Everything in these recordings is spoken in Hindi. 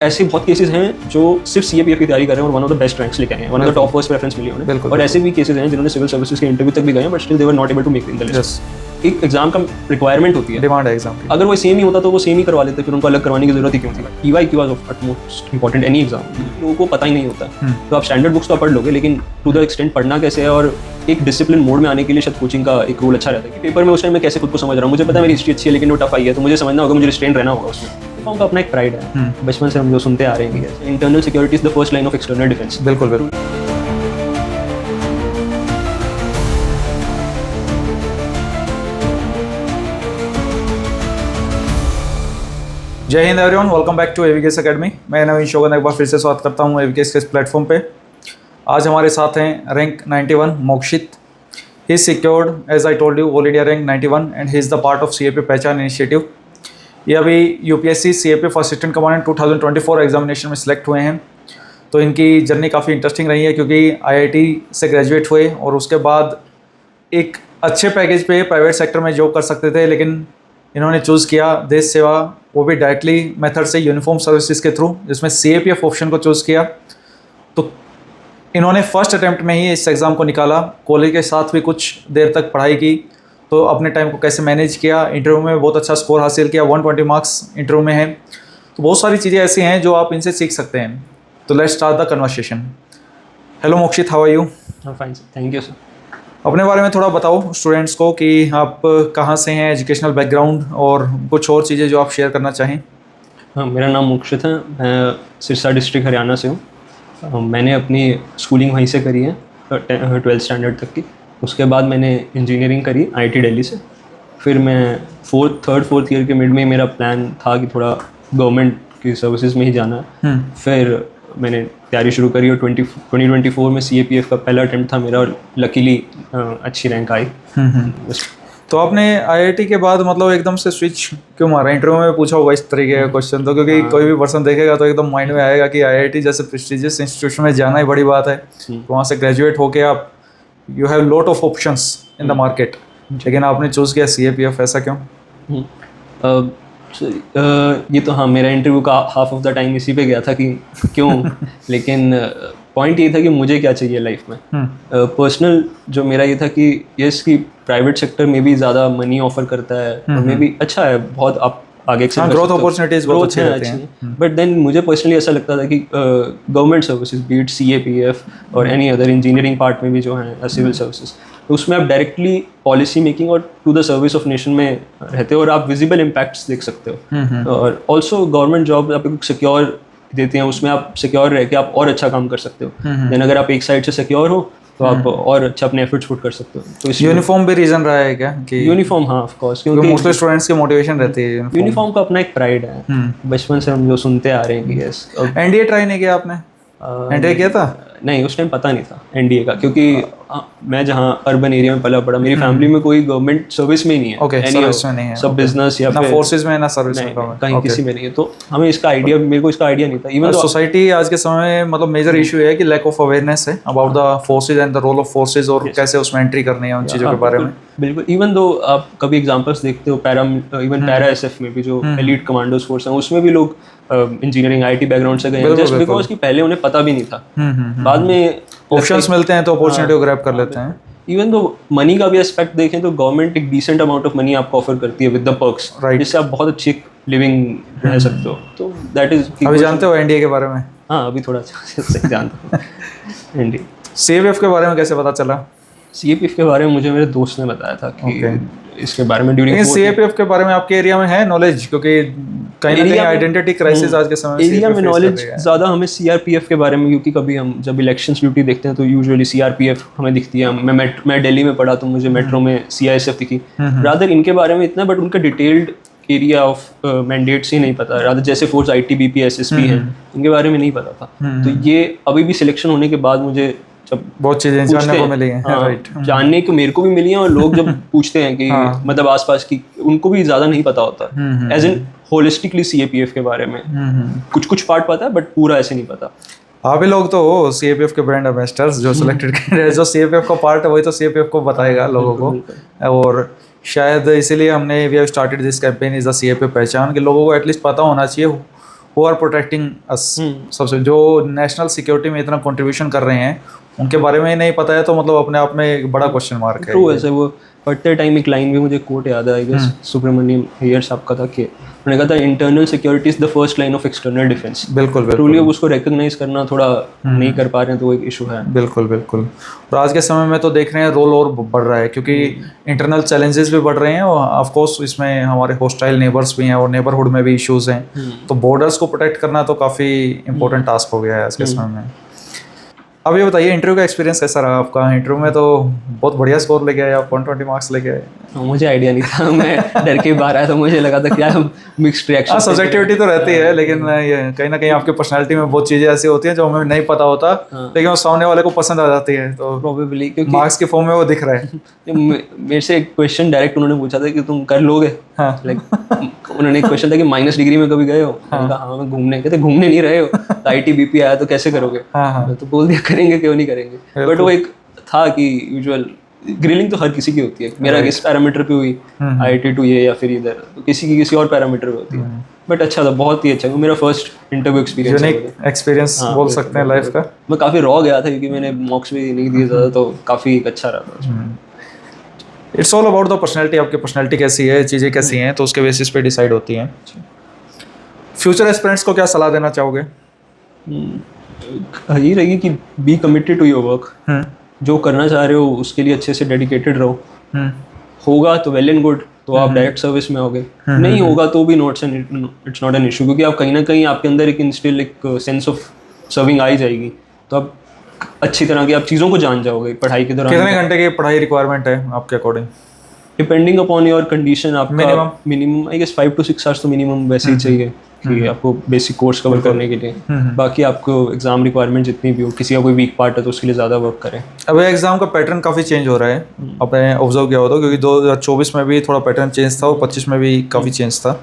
ऐसे बहुत केसेस हैं जो सिर्फ सीएपीएफ की तैयारी कर रहे हैं और one of the best ranks लेके आए हैं, one of the top first preference मिली उन्हें। और ऐसे भी केसेस हैं जिन्होंने सिविल सर्विसेज के इंटरव्यू तक भी गए हैं but still they were not able to make in the list. एक एग्जाम का रिक्वायरमेंट होती है, डिमांड है एग्जाम की। अगर वो सेम ही होता तो वो सेम ही करवा लेते, फिर उनको अलग करवाने की जरूरत ही क्यों थी। EYQ was of utmost important any exam, लोगों को पता ही नहीं होता। तो आप स्टैंडर्ड बुक्स तो पढ़ लोगे, लेकिन टू द एक्सटेंट पढ़ना कैसे है और एक डिसिप्लिन मोड में आने के लिए शायद कोचिंग का एक रोल अच्छा रहता है कि पेपर में उस टाइम मैं कैसे खुद को समझ रहा हूँ। मुझे पता है मेरी हिस्ट्री अच्छी है लेकिन वो टफ आई है, तो मुझे समझना होगा, मुझे रिस्ट्रेन रहना होगा उसमें। उनका अपना एक प्राइड है, बचपन से हम जो सुनते आ रहे हैं कि internal security is the first line of external defence. बिल्कुल बिल्कुल। जय हिंद everyone, welcome back to AVKS academy. मैं नवीन शोगन एक बार फिर से स्वागत करता हूं एवीकेएस के इस प्लेटफॉर्म पे। आज हमारे साथ हैं rank 91 Mokshit. He secured as I told you all India rank 91 and he is the part of CAP Pehchan initiative. ये अभी UPSC CAP for assistant commandant 2024 examination में सिलेक्ट हुए हैं। तो इनकी जर्नी काफ़ी इंटरेस्टिंग रही है क्योंकि आईआईटी से ग्रेजुएट हुए और उसके बाद एक अच्छे पैकेज पे प्राइवेट सेक्टर में जॉब कर सकते थे, लेकिन इन्होंने चूज़ किया देश सेवा, वो भी डायरेक्टली मेथड से यूनिफॉर्म सर्विसेज के थ्रू, जिसमें सीएपीएफ ऑप्शन को चूज़ किया। तो इन्होंने फर्स्ट अटैम्प्ट में ही इस एग्ज़ाम को निकाला। कॉलेज के साथ भी कुछ देर तक पढ़ाई की, तो अपने टाइम को कैसे मैनेज किया, इंटरव्यू में बहुत अच्छा स्कोर हासिल किया, 120 मार्क्स इंटरव्यू में है। तो बहुत सारी चीज़ें ऐसी हैं जो आप इनसे सीख सकते हैं। तो let's start the conversation. Hello Mokshit, how are you? Fine sir, thank you sir. अपने बारे में थोड़ा बताओ स्टूडेंट्स को कि आप कहाँ से हैं, एजुकेशनल बैकग्राउंड और कुछ और चीज़ें जो आप शेयर करना चाहें। हाँ, मेरा नाम मोक्षित है, मैं सिरसा डिस्ट्रिक्ट हरियाणा से हूँ। मैंने अपनी स्कूलिंग वहीं से करी है 12th स्टैंडर्ड तक की। उसके बाद मैंने इंजीनियरिंग करी आईआईटी दिल्ली से। फिर मैं फोर्थ ईयर के मिड में मेरा प्लान था कि थोड़ा गवर्नमेंट की सर्विसेज में ही जाना है। फिर मैंने तैयारी शुरू करी और 2024 में सीएपीएफ का पहला अटेम्प्ट था मेरा और लकीली अच्छी रैंक आई। तो आपने आईआईटी के बाद मतलब एकदम से स्विच क्यों मारा? इंटरव्यू में पूछा होगा इस तरीके का क्वेश्चन, तो क्योंकि कोई भी पर्सन देखेगा तो एकदम माइंड में आएगा कि आईआईटी जैसे प्रेस्टिजियस इंस्टीट्यूशन में जाना ही बड़ी बात है। वहाँ से ग्रेजुएट होके आप you have lot of options in the market, लेकिन आपने चूज़ किया सीएपीएफ, ऐसा क्यों? ये तो हाँ, मेरा इंटरव्यू का हाफ ऑफ द टाइम इसी पे गया था कि क्यों लेकिन पॉइंट ये था कि मुझे क्या चाहिए लाइफ में। पर्सनल जो मेरा ये था कि यस कि प्राइवेट सेक्टर में भी ज़्यादा मनी ऑफर करता है और मे भी अच्छा है बहुत, आप आगे ग्रोथ अपॉर्चुनिटीज बहुत अच्छी रहती हैं। बट देन मुझे पर्सनली ऐसा लगता था कि गवर्नमेंट सर्विसेज बीट सीएपीएफ और एनी अदर इंजीनियरिंग पार्ट में भी जो है सिविल सर्विसेज, तो उसमें आप डायरेक्टली पॉलिसी मेकिंग और to the service of nation में रहते हो और आप विजिबल इम्पैक्ट्स देख सकते हो। और ऑल्सो गवर्नमेंट जॉब आपको सिक्योर देते हैं, उसमें आप सिक्योर रह के आप और अच्छा काम कर सकते हो। देन अगर आप एक साइड से सिक्योर हो तो आप और अच्छा अपने एफर्ट्स पुट कर सकते हो। तो इस यूनिफॉर्म भी रीजन रहा है क्या कि यूनिफॉर्म? हाँ, ऑफ कोर्स, क्योंकि मोस्टली स्टूडेंट्स की मोटिवेशन रहती है यूनिफॉर्म का अपना एक प्राइड है। बचपन से हम जो सुनते आ रहे हैं कि यस। एनडीए ट्राई नहीं किया आपने? एनडीए किया था? नहीं, उस टाइम पता नहीं था एनडीए का, क्योंकि मैं जहाँ अर्बन एरिया में पला पड़ा, मेरी फैमिली में कोई गवर्नमेंट सर्विस में ही नहीं है। ओके, सर्विस में नहीं है, सब बिजनेस या ना फोर्सेस में ना सर्विस में, कहीं किसी में नहीं है। तो हमें इसका आइडिया, मेरे को इसका आइडिया नहीं था। इवन सोसाइटी आज के समय में मतलब मेजर इशू है कि लैक ऑफ अवेयरनेस है about the forces and the role of forces और कैसे उसमें एंट्री करनी है, उन चीज़ों के बारे में। बिल्कुल, इवन दो आप कभी एग्जांपल्स देखते हो पैरा एसएफ में भी जो एलीट कमांडोज फोर्स हैं, उसमें भी लोग इंजीनियरिंग आईटी बैकग्राउंड से गए जस्ट बिकॉज कि पहले उन्हें पता भी नहीं था। बाद में ऑप्शंस मिलते हैं तो अपॉर्चुनिटी को ग्रैब कर लेते हैं। इवन दो मनी का भी एस्पेक्ट देखें तो गवर्नमेंट एक डिसेंट अमाउंट ऑफ मनी आपको ऑफर करती है विद द पर्क्स, जिससे आप बहुत अच्छी लिविंग रह सकते हो। तो दैट इज। अभी जानते हो एनडीए के बारे में? हाँ, अभी थोड़ा सा जानता हूँ। एनडीए सीएपीएफ के बारे में कैसे पता चला? सीएपीएफ के बारे में मुझे मेरे दोस्त ने बताया था कि इसके बारे में ड्यूरिंग। सीएपीएफ के बारे में आपके एरिया में है नॉलेज? क्योंकि कहीं ना कहीं आइडेंटिटी क्राइसिस आज के समय एरिया में नॉलेज ज़्यादा हमें सीआरपीएफ के बारे में, क्योंकि कभी हम जब इलेक्शंस ड्यूटी देखते हैं तो यूजुअली सीआरपीएफ हमें दिखती है। मैं दिल्ली में पढ़ा तो मुझे मेट्रो में सीआईएसएफ दिखी। रादर इनके बारे में इतना, बट उनका डिटेल्ड एरिया ऑफ मैंडेट्स ही नहीं पता। रादर जैसे फोर्स आईटीबीपी एसएसपी हैं, इनके बारे में नहीं पता था। तो ये अभी भी सिलेक्शन होने के बाद मुझे बहुत चीजें जानने को मिली हैं। राइट, जानने को मेरे को भी मिली हैं और लोग जब पूछते हैं कि मतलब आसपास की, उनको भी ज्यादा नहीं पता होता एज इन होलिस्टिकली सीएपीएफ के बारे में। कुछ पार्ट पता है बट पूरा ऐसे नहीं पता। आप ही लोग तो हो सीएपीएफ के ब्रांड एम्बेसडर्स, जो सिलेक्टेड कैंडिडेट जो सीएपीएफ का पार्ट है वही तो सीएपीएफ को बताएगा लोगों को। और शायद इसीलिए हमने we have started this campaign is the CAPF Pehchan, कि लोगों को एटलीस्ट पता होना चाहिए हु आर प्रोटेक्टिंग अस, सबसे जो नेशनल सिक्योरिटी में इतना कंट्रीब्यूशन कर रहे हैं उनके बारे में नहीं पता है, तो मतलब अपने आप में एक बड़ा क्वेश्चन मार्क है। ट्रू, ऐसे वो पढ़ते टाइम एक लाइन भी मुझे कोट याद है, आई गेस सुब्रमण्यम अय्यर साहब का था कि उन्होंने कहा था internal security is the first line of external defence. बिल्कुल ट्रूली अब उसको रिकॉग्नाइज करना थोड़ा नहीं कर पा रहे हैं, तो वो एक इशू है। बिल्कुल बिल्कुल। और आज के समय में तो देख रहे हैं रोल और बढ़ रहा है, क्योंकि इंटरनल चैलेंजेस भी बढ़ रहे हैं और ऑफ कोर्स इसमें हमारे हॉस्टाइल नेबर्स भी हैं और नेबरहुड में भी इश्यूज हैं, तो बॉर्डर्स को प्रोटेक्ट करना तो काफ़ी इंपॉर्टेंट टास्क हो गया है आज के समय में। अब ये बताइए, इंटरव्यू का एक्सपीरियंस कैसा रहा आपका? इंटरव्यू में तो बहुत बढ़िया स्कोर लेके आए आप, 120 मार्क्स लेके आए। मुझे आइडिया नहीं था, मैं डर के बाहर आया था, मुझे लगा था क्या मिक्स्ड रिएक्शन। सब्जेक्टिविटी तो रहती है, लेकिन ये कहीं ना कहीं आपकी पर्सनालिटी में बहुत चीज़ें ऐसी होती हैं जो हमें नहीं पता होता, लेकिन वो सामने वाले को पसंद आ जाती है, तो प्रोबेबली क्योंकि मार्क्स के फॉर्म में वो दिख रहा है। मेरे से एक क्वेश्चन डायरेक्ट उन्होंने पूछा था कि तुम कर लोगे। हाँ। लाइक उन्होंने एक क्वेश्चन था कि माइनस डिग्री में कभी गए हो? मैंने कहा हाँ मैं घूमने, कहते घूमने नहीं रहे हो, ITBP आया तो कैसे करोगे? हाँ। तो बोल दिया करेंगे, क्यों नहीं करेंगे। बट वो एक था कि यूजुअल ग्रिलिंग तो हर किसी की होती है, मेरा किस पैरामीटर पे हुई IIT2 ये या फिर इधर, तो किसी की किसी और पैरामीटर पे होती है। बट अच्छा था, बहुत ही अच्छा, मेरा first interview experience, unique experience बोल सकते हैं लाइफ का। मैं काफ़ी रॉ गया था क्योंकि मैंने मॉक्स भी नहीं दिए ज़्यादा, तो काफ़ी अच्छा रहा था। It's all about the personality, आपकी पर्सनैलिटी कैसी है, चीज़ें कैसी हैं, तो उसके बेसिस पे डिसाइड होती हैं। फ्यूचर एस्पिरेंट्स को क्या सलाह देना चाहोगे? यही रहेगी कि be committed to your work, जो करना चाह रहे हो उसके लिए अच्छे से डेडिकेटेड रहो। होगा तो वेल एंड गुड, तो आप डायरेक्ट सर्विस में होगे, नहीं होगा तो भी इट्स नॉट एन इशू, क्योंकि आप कहीं ना कहीं आपके अंदर एक इंस्टिल एक सेंस ऑफ सर्विंग आ ही जाएगी, तो आप अच्छी तरह की आप चीज़ों को जान जाओगे पढ़ाई के दौरान। कितने घंटे की पढ़ाई रिक्वायरमेंट है आपके according? Depending upon your condition, आपका minimum I guess 5 to 6 hours तो मिनिमम वैसे ही चाहिए कि आपको बेसिक कोर्स कवर करने के लिए। बाकी आपको एग्जाम रिक्वायरमेंट जितनी भी हो, किसी का कोई वीक पार्ट है तो उसके लिए ज़्यादा वर्क करें। अब एग्जाम का पैटर्न काफ़ी चेंज हो रहा है, आपने ऑब्जर्व किया होगा, क्योंकि 2024 में भी थोड़ा पैटर्न चेंज था और 25 में भी काफ़ी चेंज था।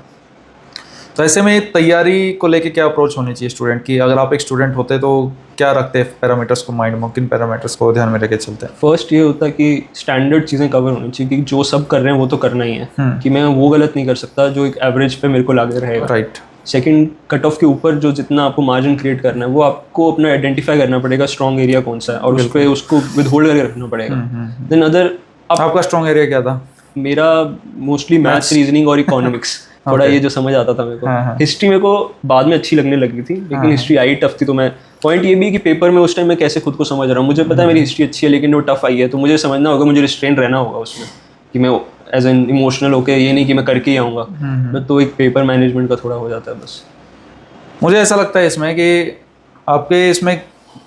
तो ऐसे में तैयारी को लेके क्या अप्रोच होनी चाहिए स्टूडेंट की? अगर आप एक स्टूडेंट होते तो क्या रखते हैं पैरामीटर्स को माइंड में, किन पैरामीटर्स को ध्यान में रखे चलते हैं? फर्स्ट ये होता है कि स्टैंडर्ड चीज़ें कवर होनी चाहिए, कि जो सब कर रहे हैं वो तो करना ही है, कि मैं वो गलत नहीं कर सकता जो एक एवरेज पे मेरे को लागू रहेगा। राइट। सेकंड, कट ऑफ के ऊपर जो जितना आपको मार्जिन क्रिएट करना है वो आपको अपना आइडेंटिफाई करना पड़ेगा, स्ट्रॉन्ग एरिया कौन सा है, और उस पर उसको विदहोल्ड करके रखना पड़ेगा। देन अदर, आपका स्ट्रॉन्ग एरिया क्या था? मेरा मोस्टली मैथ्स, रीजनिंग और इकोनॉमिक्स, थोड़ा ये जो समझ आता था मेरे को। हिस्ट्री मेरे को बाद में अच्छी लगने लगी थी, लेकिन हिस्ट्री आई टफ थी, तो मैं पॉइंट ये भी कि पेपर में उस टाइम मैं कैसे खुद को समझ रहा हूँ, मुझे पता है मेरी हिस्ट्री अच्छी है लेकिन वो टफ आई है, तो मुझे समझना होगा, मुझे रिस्ट्रेन रहना होगा उसमें, कि मैं एज एन इमोशनल होकर ये नहीं कि मैं करके ही आऊँगा। तो एक पेपर मैनेजमेंट का थोड़ा हो जाता है बस। मुझे ऐसा लगता है इसमें कि आपके इसमें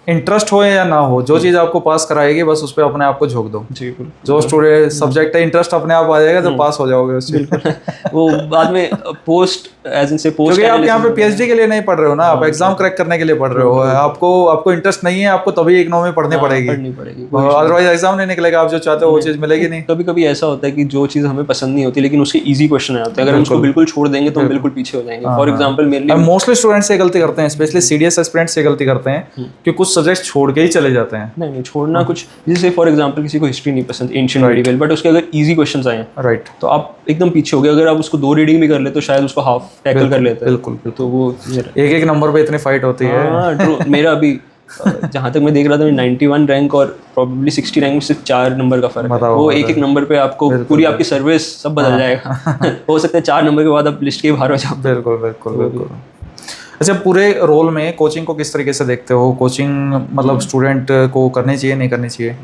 इंटरेस्ट हो या ना हो, जो चीज़ आपको पास कराएगी बस उस पर अपने आप को झोंक दो। जी, जो स्टूडेंट सब्जेक्ट है इंटरेस्ट अपने आप आ जाएगा तो पास हो जाओगे उससे। बिल्कुल। वो बाद में पोस्ट एज इन से पोस्ट, क्योंकि आप यहाँ पे PhD के लिए नहीं पढ़ रहे हो ना, आप एग्जाम क्रैक करने के लिए पढ़ रहे हो। आपको इंटरेस्ट नहीं है, आपको तभी इकोनॉमी पढ़नी पड़ेगी, अदरवाइज एग्जाम नहीं निकलेगा, आप जो चाहते हो वो चीज़ मिलेगी नहीं। कभी कभी ऐसा होता है कि जो चीज़ हमें पसंद नहीं होती लेकिन उसके ईजी क्वेश्चन आते हैं, अगर हम उसको बिल्कुल छोड़ देंगे तो हम बिल्कुल पीछे हो जाएंगे। फॉर एग्जाम्पल मेरे लिए मोस्टली स्टूडेंट्स ये गलती करते हैं, स्पेशली CDS एस्पिरेंट्स ये गलती करते हैं कि कुछ सब्जेक्ट छोड़ के ही चले जाते हैं। नहीं छोड़ना कुछ, जैसे फॉर एग्जांपल किसी को हिस्ट्री नहीं पसंद, एंशिएंट मेडिवल, बट उसके अगर इजी क्वेश्चंस आए राइट, तो आप एकदम पीछे हो गए। अगर आप उसको 2 रीडिंग भी कर ले तो शायद उसको हाफ टैकल कर लेते हैं। बिल्कुल। तो वो एक नंबर पे इतनी फाइट होती है। हाँ, मेरा अभी जहाँ तक मैं देख रहा था 91 रैंक और प्रॉब्लली 60 रैंक में सिर्फ 4 नंबर का फर्क है। वो एक नंबर पे आपको पूरी आपकी सर्विस सब बदल जाएगा। हो सकता है 4 नंबर के बाद आप लिस्ट के बाहर हो जाओ। बिल्कुल बिल्कुल बिल्कुल। अच्छा, पूरे रोल में कोचिंग को किस तरीके से देखते हो? कोचिंग मतलब स्टूडेंट को करनी चाहिए नहीं करनी चाहिए?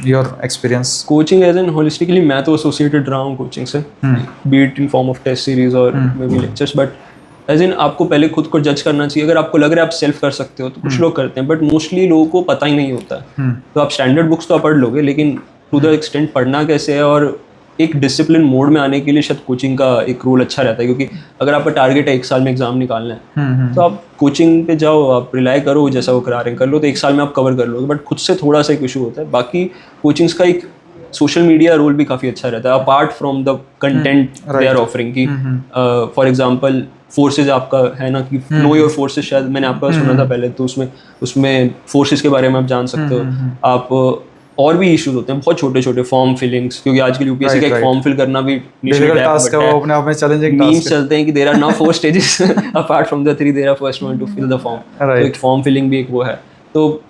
Your experience. Coaching as an holistically मैं तो एसोसिएटेड रहा हूँ कोचिंग से, be it in form of test series और may be lectures, but as in आपको पहले खुद को जज करना चाहिए। अगर आपको लग रहा है आप सेल्फ कर सकते हो तो कुछ लोग करते हैं, बट मोस्टली लोगों को पता ही नहीं होता है। तो आप स्टैंडर्ड बुक्स तो आप पढ़ लोगे, लेकिन टू द एक्सटेंट पढ़ना कैसे है और एक डिसिप्लिन मोड में आने के लिए शायद कोचिंग का एक रोल अच्छा रहता है। क्योंकि अगर आपका टारगेट है 1 साल में एग्जाम निकालना है तो आप कोचिंग पे जाओ, आप रिलाई करो, जैसा वो करा रहे हैं कर लो, तो 1 साल में आप कवर कर लोगे। बट खुद से थोड़ा सा एक इशू होता है। बाकी कोचिंग्स का एक सोशल मीडिया रोल भी काफ़ी अच्छा रहता है, apart from the content they are offering. की फॉर एग्जांपल फोर्सेज आपका है ना, कि नो योर फोर्सेज, शायद मैंने आपका सुना था पहले, तो उसमें फोर्सेज के बारे में आप जान सकते हो। आप और भी इश्यूज होते हैं बहुत छोटे छोटे, फॉर्म फिलिंग्स, क्योंकि आजकल यूपीएससी का एक फॉर्म फिल करना भी डिफिकल्ट टास्क है, वो अपने आप में चैलेंजिंग टास्क मीम्स चलते हैं कि there are now 4 stages apart from the 3 there are first one to fill the form. तो एक फॉर्म फिलिंग भी एक वो है। तो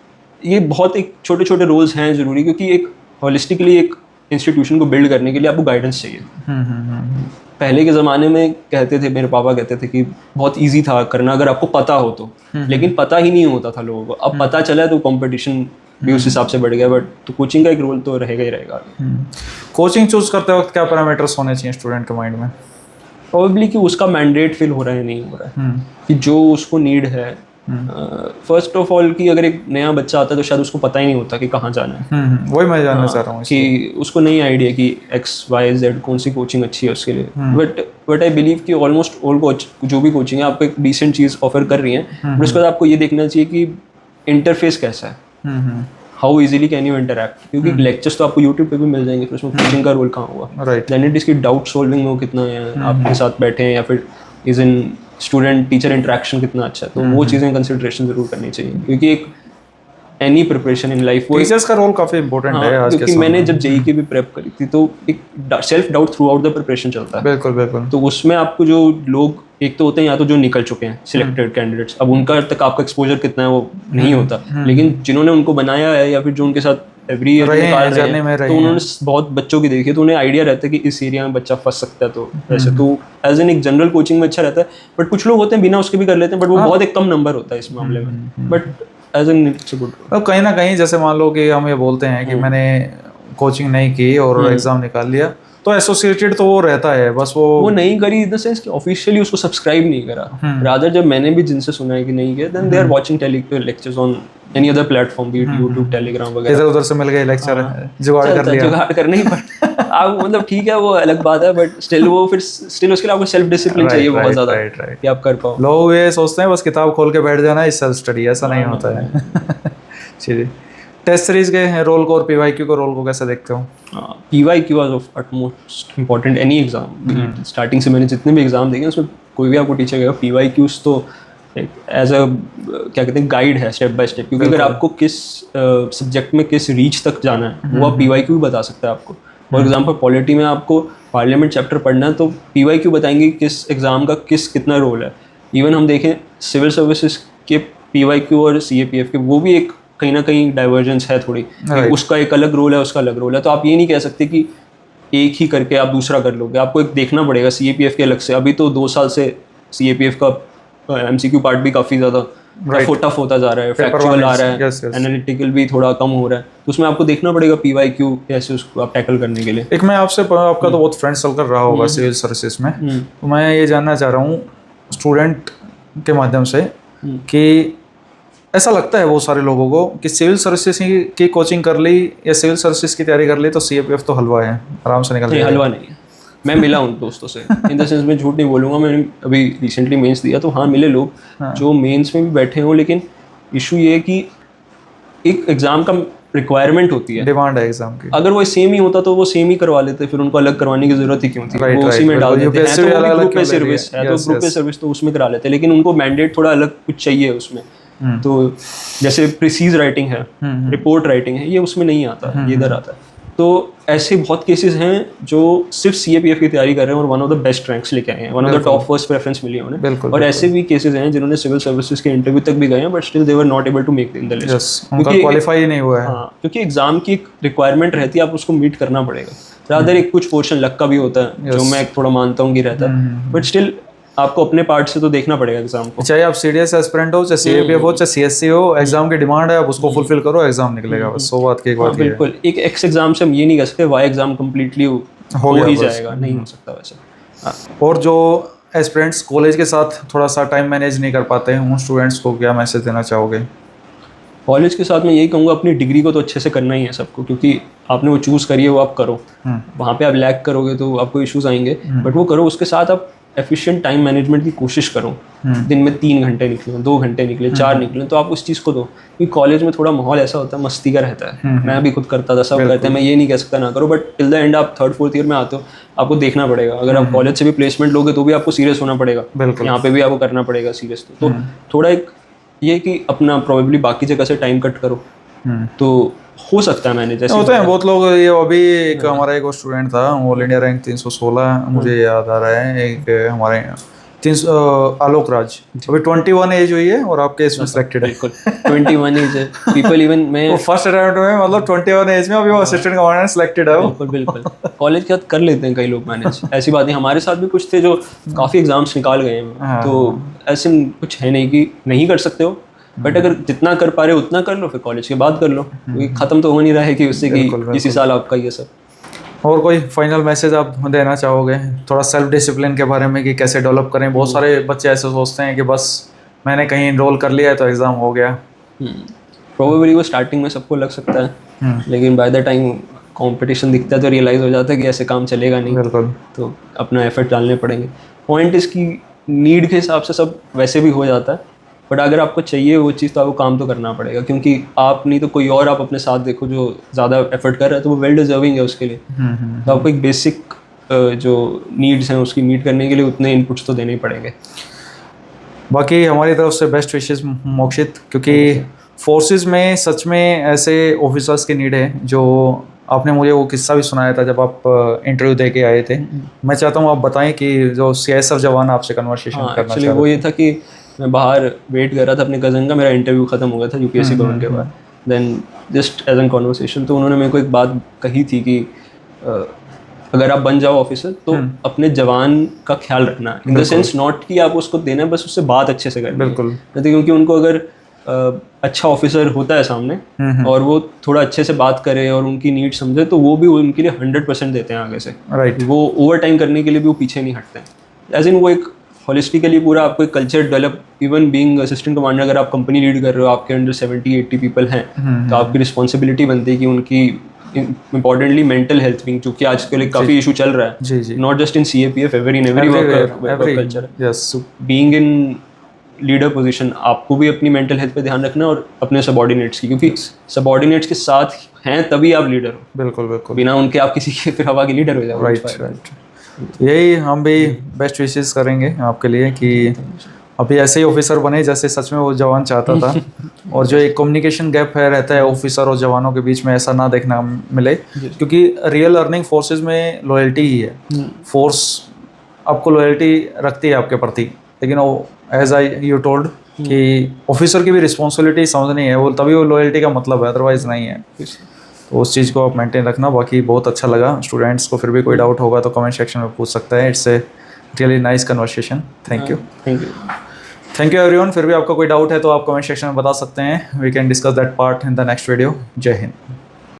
ये बहुत एक छोटे छोटे रोल्स हैं ज़रूरी, क्योंकि एक होलिस्टिकली एक इंस्टीट्यूशन को बिल्ड करने के लिए आपको गाइडेंस चाहिए। पहले के ज़माने में कहते थे, मेरे पापा कहते थे कि बहुत इजी था करना अगर आपको पता हो तो, लेकिन पता ही नहीं होता था लोगों को। अब पता चला है तो कंपटीशन भी उस हिसाब से बढ़ गया, बट तो कोचिंग का एक रोल तो रहेगा ही रहेगा। कोचिंग चूज करते वक्त क्या पैरामीटर्स होने चाहिए स्टूडेंट के माइंड में? प्रोबेबली कि उसका मैंडेट फिल हो रहा है नहीं हो रहा है, कि जो उसको नीड है। फर्स्ट ऑफ ऑल कि अगर एक नया बच्चा आता है तो शायद उसको पता ही नहीं होता कि कहाँ जाना है। वही मैं जानना चाह रहा हूँ कि उसको नहीं आइडिया कि XYZ कौन सी कोचिंग अच्छी है उसके लिए। बट आई बिलीव कि ऑलमोस्ट ऑल जो भी कोचिंग है आपको एक डिसेंट चीज़ ऑफर कर रही है, बट उसके बाद आपको ये देखना चाहिए कि इंटरफेस कैसा है, how easily can you interact, क्योंकि लेक्चर्स तो आपको यूट्यूब पे भी मिल जाएंगे, फिर उसमें कोचिंग का रोल कहाँ हुआ। देन इट इज की डाउट सॉल्विंग वो कितना है, आपके साथ बैठे हैं, या फिर is in student teacher interaction कितना अच्छा है। तो वो चीज़ें कंसिडरेशन जरूर करनी चाहिए, क्योंकि एक एनी प्रिपरेशन इन लाइफ वो टीचर्स का रोल काफी इंपॉर्टेंट है आज के क्योंकि मैंने जब जेई की भी प्रेप करी थी तो एक self doubt through out the preparation चलता है। बिल्कुल बिल्कुल। तो उसमें आपको जो लोग एक तो होते हैं या तो जो निकल चुके हैं सिलेक्टेड कैंडिडेट्स, अब उनका तक आपका एक्सपोजर कितना है वो नहीं होता, लेकिन जिन्होंने उनको बनाया है या फिर जो उनके साथ एवरी ईयर निकाल रहे हैं, तो उन्होंने बहुत बच्चों की देखी है, तो उन्हें आइडिया रहता है कि इस एरिया में बच्चा फंस सकता है। तो ऐसे तो एज एन एक जनरल कोचिंग में अच्छा रहता है, बट कुछ लोग होते हैं बिना उसके भी कर लेते हैं, बट वो बहुत एक कम नंबर होता है इस मामले में, but as an it's a good. अब कहीं ना कहीं जैसे मान लो कि हम ये बोलते हैं कि मैंने कोचिंग नहीं की और एग्जाम निकाल लिया, तो एसोसिएटेड तो वो रहता है, बस वो नहीं करी इन द सेंस कि ऑफिशियली उसको सब्सक्राइब नहीं करा। रादर जब मैंने भी जिनसे सुना है कि नहीं किया, then they are watching lectures on any other platform, be it YouTube, Telegram वगैरह, इधर उधर से मिल गए लेक्चर, जुगाड़ कर लिया। जुगाड़ करना ही पड़ता आप मतलब ठीक है वो अलग बात है, बट स्टिल वो फिर स्टिल उसके लिए आपको सेल्फ डिसिप्लिन चाहिए बहुत ज्यादा कि आप कर पाओ। लोग ये सोचते हैं बस किताब खोल के बैठ जाना है सेल्फ स्टडी, ऐसा नहीं होता है। चलिए, टेस्ट सीरीज के रोल को और पीवाईक्यू को रोल को कैसे देखते हो? PYQ was of utmost important any exam. Starting से मैंने जितने भी एग्जाम देखे उसमें कोई भी आपको टीचर कहेगा पीवाईक्यूज तो एज अ क्या कहते हैं गाइड है स्टेप बाय स्टेप, क्योंकि अगर आपको किस सब्जेक्ट में किस रीच तक जाना है वो आप पीवाईक्यू भी बता सकते हैं आपको। फॉर एग्जाम्पल पॉलिटी में आपको पार्लियामेंट चैप्टर पढ़ना है तो पीवाईक्यू बताएंगे किस एग्जाम का कितना रोल है। इवन हम देखें सिविल सर्विसेज के पीवाईक्यू और सीएपीएफ के, वो भी एक कहीं ना कहीं डाइवर्जेंस है थोड़ी, उसका एक अलग रोल है, उसका अलग रोल है। तो आप ये नहीं कह सकते कि एक ही करके आप दूसरा कर लोगे, आपको एक देखना पड़ेगा सीएपीएफ के अलग से। अभी तो 2 साल से सीएपीएफ का एमसीक्यू पार्ट भी काफ़ी ज़्यादा टफ होता जा रहा है, फैक्चुअल आ रहा है, एनालिटिकल भी थोड़ा कम हो रहा है, तो उसमें आपको देखना पड़ेगा पीवाईक्यू कैसे उसको आप टैकल करने के लिए। एक मैं आपका तो बहुत फ्रेंड सर्कल रहा होगा सिविल सर्विसेज में, तो मैं ये जानना चाह रहा हूँ स्टूडेंट के माध्यम से कि ऐसा लगता है बहुत सारे लोगों को कि सिविल सर्विसेज की कोचिंग कर ली या सिविल सर्विसेज की तैयारी कर ली तो सीएपीएफ तो हलवा है, आराम से निकल जाएगा। हलवा नहीं है, मैं मिला उन दोस्तों से, इन द सेंस मैं झूठ नहीं बोलूँगा, मैंने अभी रिसेंटली मेंस दिया तो हाँ मिले लोग जो मेंस में भी बैठे हों, लेकिन इशू ये है कि एक एग्ज़ाम का रिक्वायरमेंट होती है, डिमांड है एग्जाम की। अगर वो सेम ही होता तो वो सेम ही करवा लेते, फिर उनको अलग करवाने की जरूरत ही क्यों थी, वो उसी में डाल देते हैं। तो ग्रुप पे सर्विस है तो ग्रुप पे सर्विस तो उसमें करा लेते हैं, लेकिन उनको मैंडेट थोड़ा अलग कुछ चाहिए उसमें। तो जैसे प्रिसीज राइटिंग है, रिपोर्ट राइटिंग है, ये उसमें नहीं आता, ये इधर आता है। तो ऐसे बहुत केसेस हैं जो सिर्फ सीएपीएफ की तैयारी कर रहे हैं और one of the best ranks लेके आए हैं, one of the top first preference मिली है उन्हें। और ऐसे भी केसेस हैं जिन्होंने सिविल सर्विसेज के इंटरव्यू तक भी गए हैं but still they were not able to make in the list, उनका क्वालिफाई नहीं हुआ है। हाँ, क्योंकि एग्जाम की एक रिक्वायरमेंट रहती है, आप उसको मीट करना पड़ेगा। रादर एक कुछ पोर्शन लक का भी होता है जो मैं थोड़ा मानता हूँ कि रहता है, बट स्टिल आपको अपने पार्ट से तो देखना पड़ेगा एग्जाम को। चाहे आप सीडीएस एस्पिरेंट हो, चाहे सीएपीएफ हो, चाहे सीएससी हो, एग्जाम की डिमांड है, आप उसको फुलफिल करो, एग्जाम निकलेगा बस। सो बात की एक बात है। बिल्कुल, एक एक्स एग्जाम से हम ये नहीं कह सकते वाई एग्जाम कंप्लीटली हो ही जाएगा, नहीं हो सकता वैसे। और जो एस्पिरेंट्स कॉलेज के साथ थोड़ा सा टाइम मैनेज नहीं कर पाते हैं, उन स्टूडेंट्स को क्या मैसेज देना चाहोगे? कॉलेज के साथ मैं यही कहूँगा अपनी डिग्री को तो अच्छे से करना ही है सबको, क्योंकि आपने वो चूज़ करी है वो आप करो। वहाँ पे आप लैग करोगे तो आपको इश्यूज आएंगे, बट वो करो। उसके साथ आप एफिशिएंट टाइम मैनेजमेंट की कोशिश करो। दिन में 3 घंटे निकले, 2 घंटे निकले, 4 निकले, तो आप उस चीज़ को दो। क्योंकि कॉलेज में थोड़ा माहौल ऐसा होता है, मस्ती का रहता है। मैं भी खुद करता था, सब करते हैं, मैं ये नहीं कह सकता ना करो, बट टिल द एंड आप 3rd 4th ईयर में आते हो, आपको देखना पड़ेगा। अगर आप कॉलेज से भी प्लेसमेंट लोगे तो भी आपको सीरियस होना पड़ेगा, यहाँ पे भी आपको करना पड़ेगा सीरियस। तो थोड़ा एक ये कि अपना प्रोबेबली बाकी जगह से टाइम कट करो, तो हो सकता है मैंने जैसे होते हैं बहुत लोग। ये अभी एक हमारा एक स्टूडेंट था, ऑल इंडिया रैंक 316 मुझे याद आ रहा है, एक हमारे 300 आलोक राज, अभी 21 एज हुई है और आपके इसमें सिलेक्टेड है। बिल्कुल 21 एज है पीपल इवन मैं वो फर्स्ट अटेम्प्ट में मतलब 21 एज में अभी वो असिस्टेंट कमांडर सिलेक्टेड है वो। बिल्कुल बिल्कुल कॉलेज के बाद कर लेते हैं कई लोग मैनेज, ऐसी बात नहीं। हमारे साथ भी कुछ थे जो काफ़ी एग्जाम्स निकाल गए हैं, तो ऐसे कुछ है नहीं कि नहीं कर सकते हो, बट अगर जितना कर पा रहे हो उतना कर लो, फिर कॉलेज के बाद कर लो, क्योंकि ख़त्म तो हो नहीं रहा है कि उससे कि इसी साल आपका ये सब। और कोई फाइनल मैसेज आप देना चाहोगे थोड़ा सेल्फ डिसिप्लिन के बारे में कि कैसे डेवलप करें? बहुत सारे बच्चे ऐसे सोचते हैं कि बस मैंने कहीं इनरोल कर लिया है तो एग्ज़ाम हो गया। प्रोबेबली वो स्टार्टिंग में सबको लग सकता है, लेकिन बाय द टाइम कंपटीशन दिखता है तो रियलाइज़ हो जाता है कि ऐसे काम चलेगा नहीं, बिल्कुल। तो अपना एफर्ट डालने पड़ेंगे। पॉइंट इसकी नीड के हिसाब से सब वैसे भी हो जाता है, बट अगर आपको चाहिए वो चीज़ तो आपको काम तो करना पड़ेगा, क्योंकि आप नहीं तो कोई और आप अपने साथ देखो जो ज़्यादा एफर्ट कर रहा है तो वो वेल डिजर्विंग है उसके लिए। तो आपको एक बेसिक जो नीड्स हैं उसकी मीट करने के लिए उतने इनपुट्स तो देने ही पड़ेंगे। बाकी हमारी तरफ से बेस्ट विशेष मोक्षित, क्योंकि फोर्सेस में सच में ऐसे ऑफिसर्स की नीड है। जो आपने मुझे वो किस्सा भी सुनाया था जब आप इंटरव्यू दे के आए थे, मैं चाहता हूँ आप बताएं कि जो CISF जवान आपसे कन्वर्सेशन करना एक्चुअली चाह वो ये था कि मैं बाहर वेट कर रहा था अपने कज़न का, मेरा इंटरव्यू ख़त्म हो गया था UPSC गवर्नमेंट के बाद, then just as an conversation तो उन्होंने मेरे को एक बात कही थी कि अगर आप बन जाओ ऑफिसर तो अपने जवान का ख्याल रखना, इन द सेंस नॉट कि आप उसको देना है, बस उससे बात अच्छे से करनी है। बिल्कुल। क्योंकि उनको अगर अच्छा ऑफिसर होता है सामने और वो थोड़ा अच्छे से बात करे और उनकी नीड समझे तो वो भी उनके लिए 100% देते हैं आगे से। राइट। वो ओवर टाइम करने के लिए भी वो पीछे नहीं हटते हैं। एज इन वो एक होलिस्टिकली पूरा आपको एक culture develop, even being assistant commander अगर आप कंपनी लीड कर रहे हो, आपके अंडर 70-80 पीपल हैं, तो आपकी रिस्पॉन्सिबिलिटी बनती है कि उनकी इंपॉर्टेंटली मेंटल हेल्थ भी, क्योंकि आजकल एक काफ़ी इशू चल रहा है, जी जी। Not just in CAPF, every in every work culture. Yes. Being in leader position आपको भी अपनी मेंटल हेल्थ पे ध्यान रखना और अपने सबॉर्डिनेट्स की, क्योंकि सबॉर्डिनेट्स के साथ हैं तभी आप लीडर हो। बिल्कुल बिल्कुल। बिना उनके आप किसी के फिर हवा के लीडर हो जाओगे। राइट। यही हम भी बेस्ट विशेस करेंगे आपके लिए कि अभी ऐसे ही ऑफिसर बने जैसे सच में वो जवान चाहता था। और जो एक कम्युनिकेशन गैप है रहता है ऑफिसर और जवानों के बीच में, ऐसा ना देखना मिले, क्योंकि रियल अर्निंग फोर्सेस में लॉयल्टी ही है। फोर्स आपको लॉयल्टी रखती है आपके प्रति, लेकिन वो एज आई यू टोल्ड कि ऑफिसर की भी रिस्पॉन्सिबिलिटी समझनी है, वो तभी वो लॉयल्टी का मतलब है, अदरवाइज नहीं है। तो उस चीज़ को आप मेंटेन रखना। बाकी बहुत अच्छा लगा। स्टूडेंट्स को फिर भी कोई डाउट होगा तो कमेंट सेक्शन में पूछ सकता है। It's a really nice conversation. Thank you everyone. फिर भी आपका कोई डाउट है तो आप कमेंट सेक्शन में बता सकते हैं। We can discuss that part in the next video. जय हिंद।